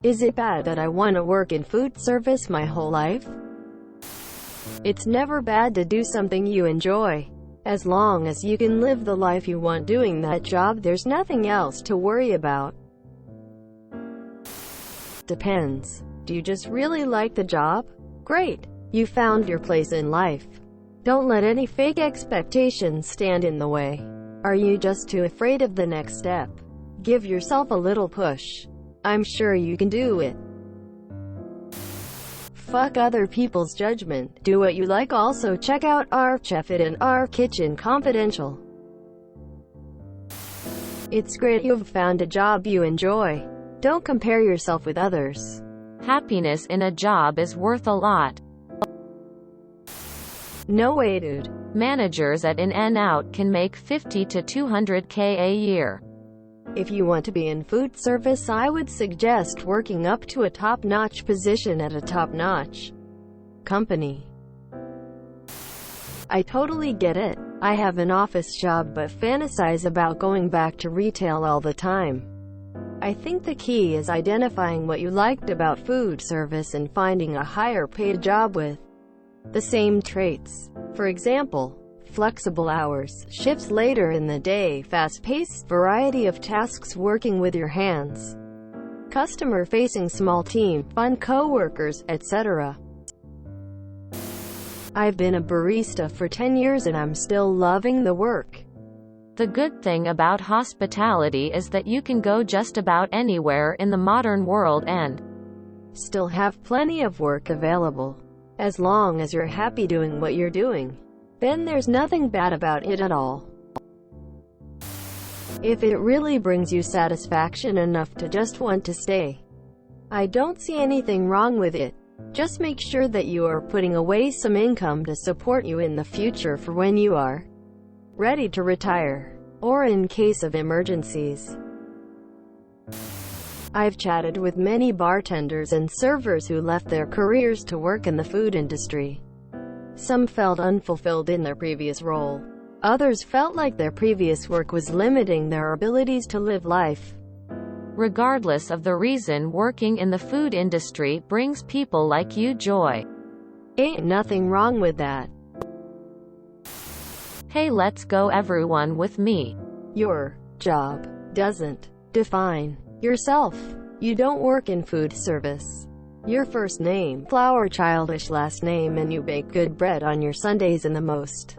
Is it bad that I want to work in food service my whole life? It's never bad to do something you enjoy. As long as you can live the life you want doing that job, there's nothing else to worry about. Depends. Do you just really like the job? Great. You found your place in life. Don't let any fake expectations stand in the way. Are you just too afraid of the next step? Give yourself a little push. I'm sure you can do it. Fuck other people's judgment. Do what you like. Also check out our Chef It and our Kitchen Confidential. It's great you've found a job you enjoy. Don't compare yourself with others. Happiness in a job is worth a lot. No way, dude. Managers at In-N-Out can make $50 to $200K a year. If you want to be in food service, I would suggest working up to a top-notch position at a top-notch company. I totally get it. I have an office job but fantasize about going back to retail all the time. I think the key is identifying what you liked about food service and finding a higher paid job with the same traits. For example, flexible hours, shifts later in the day, fast-paced variety of tasks, working with your hands, customer-facing small team, fun co-workers, etc. I've been a barista for 10 years and I'm still loving the work. The good thing about hospitality is that you can go just about anywhere in the modern world and still have plenty of work available. As long as you're happy doing what you're doing, then there's nothing bad about it at all. If it really brings you satisfaction enough to just want to stay, I don't see anything wrong with it. Just make sure that you are putting away some income to support you in the future for when you are ready to retire, or in case of emergencies. I've chatted with many bartenders and servers who left their careers to work in the food industry. Some felt unfulfilled in their previous role. Others felt like their previous work was limiting their abilities to live life. Regardless of the reason, working in the food industry brings people like you joy. Ain't nothing wrong with that. Hey, let's go everyone with me. Your job doesn't define yourself. You don't work in food service. Your first name, flower, childish last name, and you bake good bread on your Sundays, and the most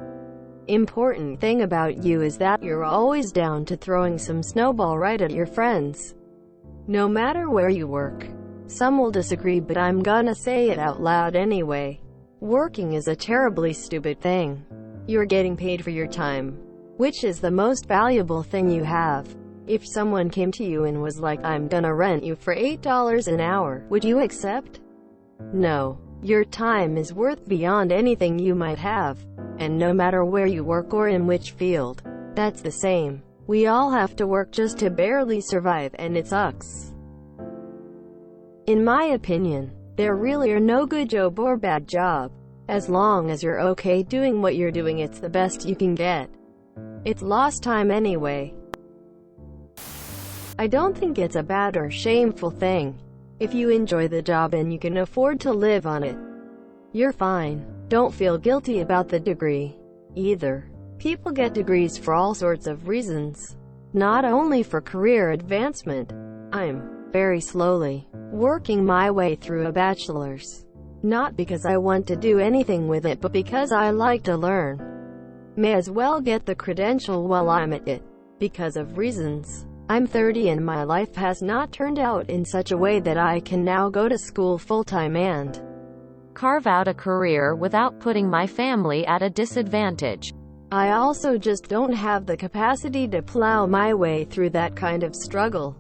important thing about you is that you're always down to throwing some snowball right at your friends. No matter where you work. Some will disagree, but I'm gonna say it out loud anyway. Working is a terribly stupid thing. You're getting paid for your time, which is the most valuable thing you have. If someone came to you and was like, I'm gonna rent you for $8 an hour, would you accept? No. Your time is worth beyond anything you might have. And no matter where you work or in which field, that's the same. We all have to work just to barely survive, and it sucks. In my opinion, there really are no good job or bad job. As long as you're okay doing what you're doing, it's the best you can get. It's lost time anyway. I don't think it's a bad or shameful thing. If you enjoy the job and you can afford to live on it, you're fine. Don't feel guilty about the degree, either. People get degrees for all sorts of reasons, not only for career advancement. I'm very slowly working my way through a bachelor's. Not because I want to do anything with it, but because I like to learn. May as well get the credential while I'm at it. Because of reasons. I'm 30 and my life has not turned out in such a way that I can now go to school full-time and carve out a career without putting my family at a disadvantage. I also just don't have the capacity to plow my way through that kind of struggle.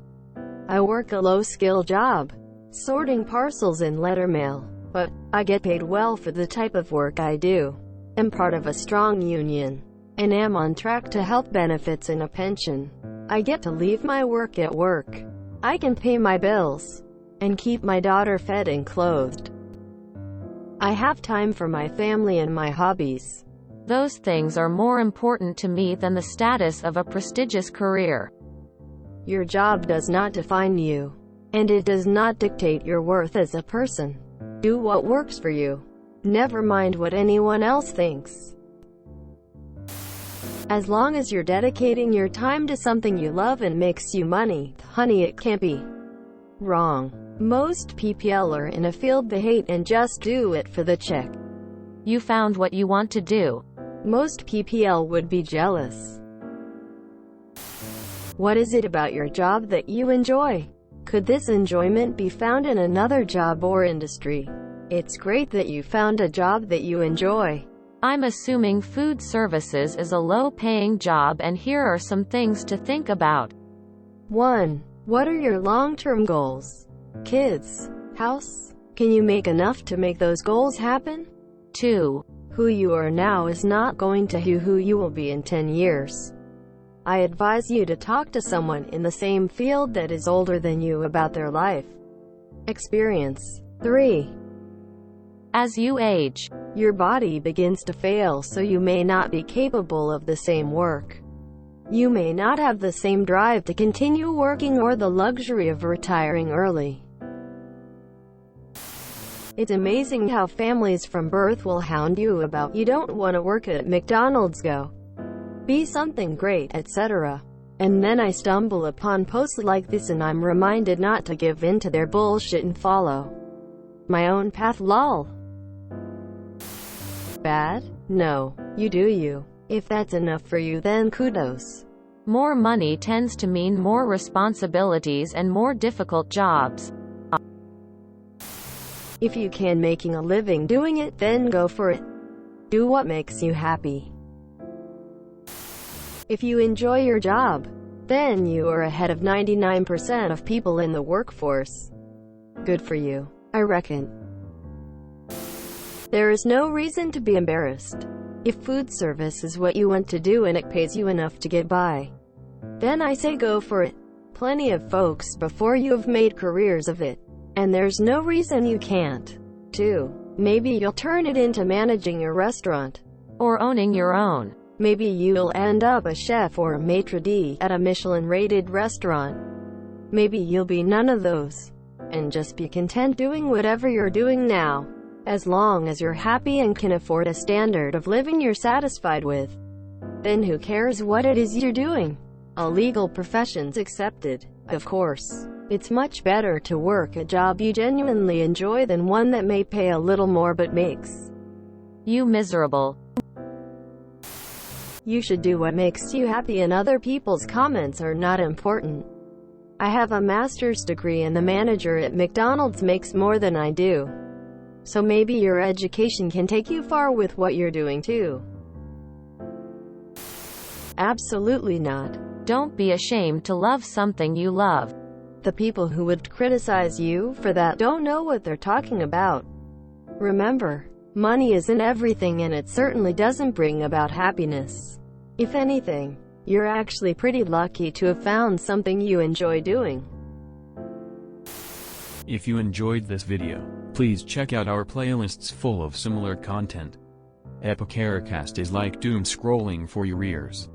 I work a low-skill job, sorting parcels in letter mail, but I get paid well for the type of work I do. I'm part of a strong union, and am on track to health benefits and a pension. I get to leave my work at work. I can pay my bills, and keep my daughter fed and clothed. I have time for my family and my hobbies. Those things are more important to me than the status of a prestigious career. Your job does not define you. and it does not dictate your worth as a person. Do what works for you. Never mind what anyone else thinks. As long as you're dedicating your time to something you love and makes you money, honey, it can't be wrong. Most people are in a field they hate and just do it for the check. You found what you want to do. Most people would be jealous. What is it about your job that you enjoy? Could this enjoyment be found in another job or industry? It's great that you found a job that you enjoy. I'm assuming food services is a low-paying job, and here are some things to think about. 1. What are your long-term goals? Kids? House? Can you make enough to make those goals happen? 2. Who you are now is not going to be who you will be in 10 years. I advise you to talk to someone in the same field that is older than you about their life experience. 3. As you age, your body begins to fail, so you may not be capable of the same work. You may not have the same drive to continue working or the luxury of retiring early. It's amazing how families from birth will hound you about, you don't want to work at McDonald's, go be something great, etc. And then I stumble upon posts like this and I'm reminded not to give in to their bullshit and follow my own path, lol. Bad? No. You do you. If that's enough for you, then kudos. More money tends to mean more responsibilities and more difficult jobs. If you can making a living doing it, then go for it. Do what makes you happy. If you enjoy your job, then you are ahead of 99% of people in the workforce. Good for you, I reckon. There is no reason to be embarrassed. If food service is what you want to do and it pays you enough to get by, then I say go for it. Plenty of folks before you have made careers of it, and there's no reason you can't. 2. Maybe you'll turn it into managing a restaurant, or owning your own. Maybe you'll end up a chef or a maitre d' at a Michelin-rated restaurant. Maybe you'll be none of those, and just be content doing whatever you're doing now. As long as you're happy and can afford a standard of living you're satisfied with, then who cares what it is you're doing? All legal professions accepted, of course. It's much better to work a job you genuinely enjoy than one that may pay a little more but makes you miserable. You should do what makes you happy, and other people's comments are not important. I have a master's degree and the manager at McDonald's makes more than I do. So maybe your education can take you far with what you're doing too. Absolutely not. Don't be ashamed to love something you love. The people who would criticize you for that don't know what they're talking about. Remember, money isn't everything, and it certainly doesn't bring about happiness. If anything, you're actually pretty lucky to have found something you enjoy doing. If you enjoyed this video, please check out our playlists full of similar content. TooAfraidToAsk is like doom scrolling for your ears.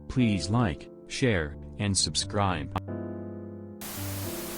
Please like, share, and subscribe.